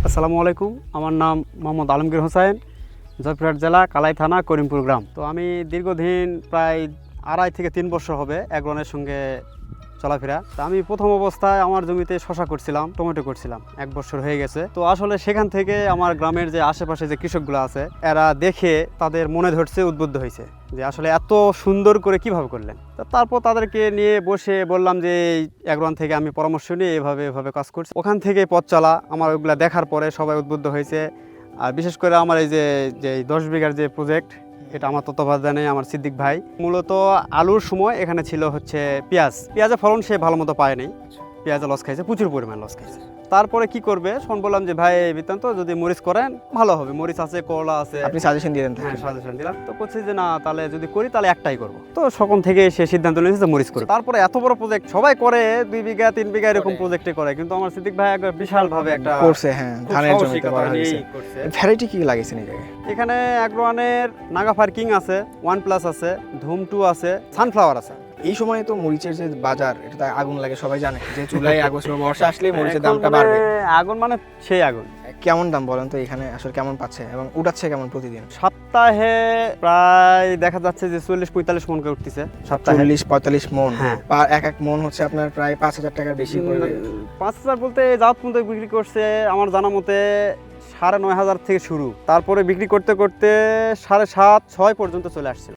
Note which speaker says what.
Speaker 1: আসসালামু আলাইকুম, আমার নাম মোহাম্মদ আলমগীর হোসেন, জয়পুরহাট জেলা, কালাই থানা, করিমপুর গ্রাম। তো আমি দীর্ঘদিন প্রায় 2.5 থেকে 3 বছর হবে অ্যাগ্রনের সঙ্গে চলাফেরা। তো আমি প্রথম অবস্থায় আমার জমিতে শশা করছিলাম, টমেটো করছিলাম, 1 বছর হয়ে গেছে। তো আসলে সেখান থেকে আমার গ্রামের যে আশেপাশে যে কৃষকগুলো আছে এরা দেখে তাদের মনে ধরছে, উদ্বুদ্ধ হয়েছে যে আসলে এত সুন্দর করে কিভাবে করলেন। তো তারপর তাদেরকে নিয়ে বসে বললাম যে এই অ্যাগ্রন থেকে আমি পরামর্শ নিয়ে এভাবে কাজ করছি। ওখান থেকে পথ চলা, আমার ওইগুলা দেখার পরে সবাই উদ্বুদ্ধ হয়েছে। আর বিশেষ করে আমার এই যে 10 বিঘার যে প্রজেক্ট, এটা আমার তত্ত্বাবধানে আমার সিদ্দিক ভাই। মূলত আলুর সময় এখানে ছিল হচ্ছে পেঁয়াজের ফলন সে ভালো মতো পায় নাই, পেঁয়াজে লস খাইছে, প্রচুর পরিমাণ লস খাইছে। তারপরে কি করবে, শোন বললাম যে ভাই বৃত্তান্ত যদি মরিচ করেন ভালো হবে, মরিচ আছে, করলা আছে,
Speaker 2: আপনি সাজেশন দিলেন?
Speaker 1: হ্যাঁ সাজেশন দিলাম। তো বলছি যে না, তাহলে যদি করি তাহলে একটাই করবো। তো সকল থেকে সে সিদ্ধান্ত নিয়েছে যে মরিচ করবে। তারপরে এত বড় প্রজেক্ট সবাই করে, 2 বিঘা 3 বিঘা এরকম প্রজেক্টে করে, কিন্তু আমার সিদ্দিক ভাই একবার বিশাল ভাবে একটা
Speaker 2: করছে। হ্যাঁ,
Speaker 1: খুব
Speaker 2: ধানের জমিতে
Speaker 1: সাহসিকতা
Speaker 2: করা
Speaker 1: নিয়েই
Speaker 2: হয়েছে।
Speaker 1: করছে।
Speaker 2: ভ্যারাইটি কি লাগিয়েছেন এই জায়গায়?
Speaker 1: এখানে অ্যাগ্রোয়ানের নাগাফার কিং আছে, 1+ আছে, ধুম 2 আছে, সানফ্লাওয়ার আছে।
Speaker 2: এই সময় তো মরিচের যে বাজার, এটা তো আগুন লাগে, সবাই জানে যে জুলাই আগস্ট বর্ষা আসলে মরিচের
Speaker 1: এখন
Speaker 2: দামটা
Speaker 1: মানে
Speaker 2: বাড়বে।
Speaker 1: আগুন মানে সেই আগুন।
Speaker 2: কেমন দাম বলেন তো এখানে আসলে কেমন পাচ্ছে এবং উঠাচ্ছে কেমন প্রতিদিন?
Speaker 1: সপ্তাহে প্রায় দেখা যাচ্ছে যে 40-45 মন করে উঠতেছে সপ্তাহে।
Speaker 2: 40-45 মন।
Speaker 1: হ্যাঁ।
Speaker 2: এক এক মন হচ্ছে আপনার প্রায় 5,000 টাকার বেশি পড়বে।
Speaker 1: 5,000 বলতে যাওয়াত পর্যন্ত বিক্রি করছে আমার জানা মতে 9,500 থেকে শুরু, তারপরে বিক্রি করতে করতে 7,500-6 পর্যন্ত চলে আসছিল।